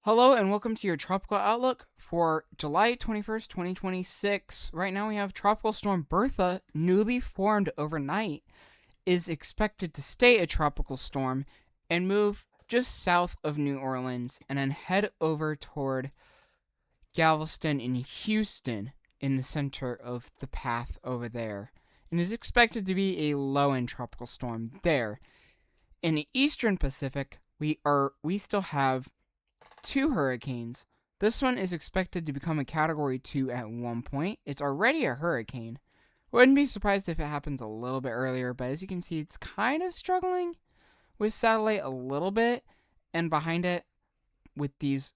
Hello and welcome to your tropical outlook for July 21st, 2026. Right now we have Tropical Storm Bertha, newly formed overnight, is expected to stay a tropical storm and move just south of New Orleans and then head over toward Galveston and Houston in the center of the path over there, and is expected to be a low-end tropical storm there. In the eastern Pacific, we still have two hurricanes. This one is expected to become a Category 2 at one point. It's already a hurricane. Wouldn't be surprised if it happens a little bit earlier, but as you can see, it's kind of struggling with satellite a little bit, and behind it, with these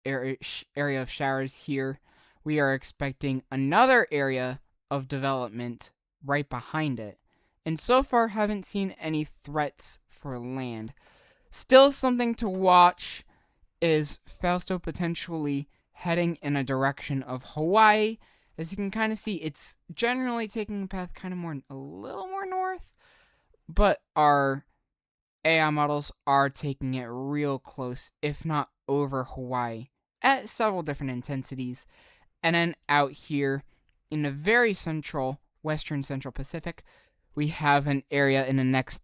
area of showers here, we are expecting another area of development right behind it. And so far, haven't seen any threats for land. Still something to watch is Fausto potentially heading in a direction of Hawaii. As you can kind of see, it's generally taking a path kind of a little more north, but our AI models are taking it real close, if not over Hawaii, at several different intensities. And then out here in the very western central Pacific, we have an area in the next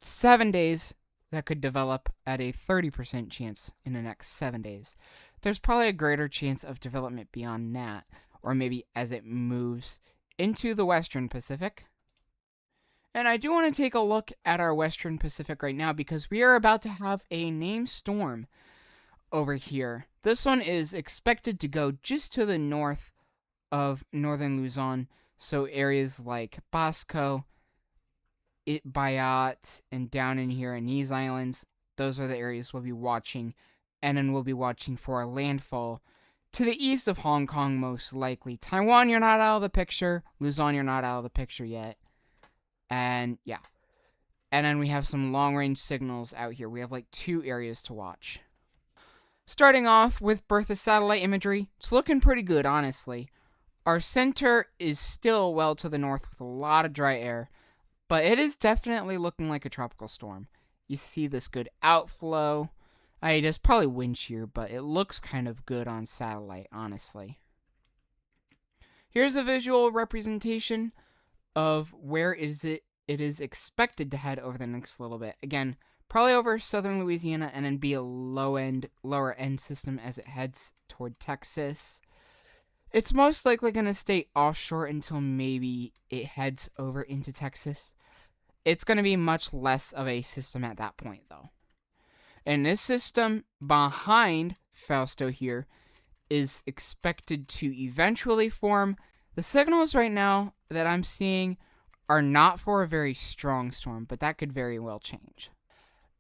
7 days that could develop at a 30% chance in the next 7 days. There's probably a greater chance of development beyond that, or maybe as it moves into the Western Pacific. And I do want to take a look at our Western Pacific right now because we are about to have a named storm over here. This one is expected to go just to the north of northern Luzon, so areas like Basco, Bayat, and down in here in these islands, those are the areas we'll be watching, and then we'll be watching for a landfall to the east of Hong Kong, most likely. Taiwan, you're not out of the picture. Luzon, you're not out of the picture yet. And yeah. And then we have some long-range signals out here. We have like 2 areas to watch. Starting off with Bertha satellite imagery, it's looking pretty good, honestly. Our center is still well to the north with a lot of dry air, but it is definitely looking like a tropical storm. You see this good outflow. There's probably wind shear, but it looks kind of good on satellite, honestly. Here's a visual representation of where it is expected to head over the next little bit. Again, probably over southern Louisiana and then be a lower end system as it heads toward Texas. It's most likely going to stay offshore until maybe it heads over into Texas. It's going to be much less of a system at that point, though. And this system behind Fausto here is expected to eventually form. The signals right now that I'm seeing are not for a very strong storm, but that could very well change.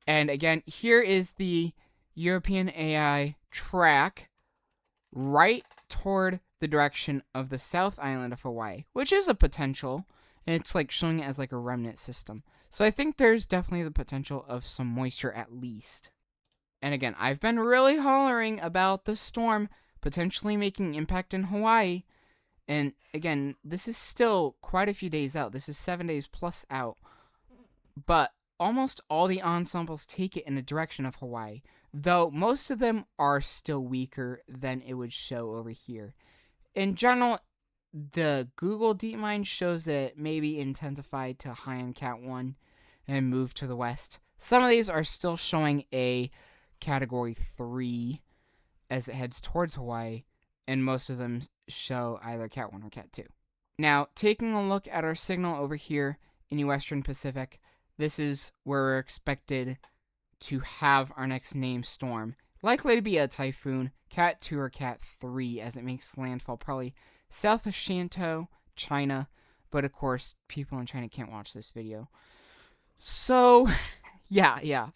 And again, here is the European AI track right toward the direction of the South Island of Hawaii, which is a potential, and it's like showing it as like a remnant system. So I think there's definitely the potential of some moisture at least. And again, I've been really hollering about the storm potentially making impact in Hawaii. And again, this is still quite a few days out. This is 7 days plus out. But almost all the ensembles take it in the direction of Hawaii, though most of them are still weaker than it would show over here. In general, the Google DeepMind shows that it maybe intensified to high on Cat 1 and moved to the west. Some of these are still showing a Category 3 as it heads towards Hawaii, and most of them show either Cat 1 or Cat 2. Now, taking a look at our signal over here in the Western Pacific, this is where we're expected to have our next named storm. Likely to be a typhoon, Cat 2 or Cat 3, as it makes landfall probably south of Shantou, China. But of course, people in China can't watch this video. So, yeah.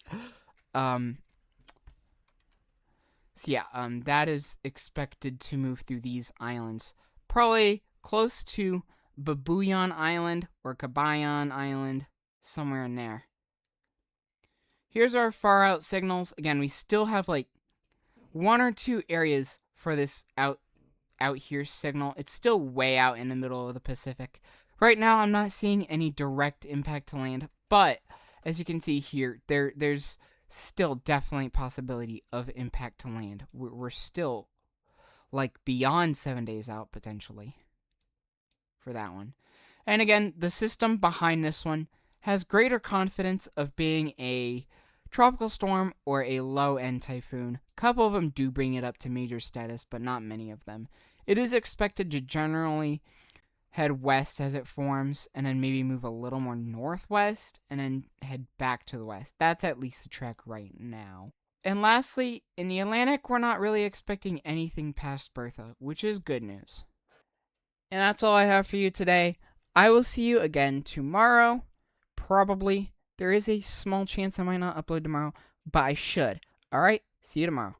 That is expected to move through these islands. Probably close to Babuyan Island or Kabayan Island, somewhere in there. Here's our far out signals. Again, we still have like 1 or 2 areas for this out here signal. It's still way out in the middle of the Pacific. Right now, I'm not seeing any direct impact to land, but as you can see here, there's still definitely possibility of impact to land. We're still like beyond 7 days out potentially for that one. And again, the system behind this one has greater confidence of being a tropical storm or a low-end typhoon. A couple of them do bring it up to major status, but not many of them. It is expected to generally head west as it forms, and then maybe move a little more northwest, and then head back to the west. That's at least the track right now. And lastly, in the Atlantic, we're not really expecting anything past Bertha, which is good news. And that's all I have for you today. I will see you again tomorrow. Probably. There is a small chance I might not upload tomorrow, but I should. Alright, see you tomorrow.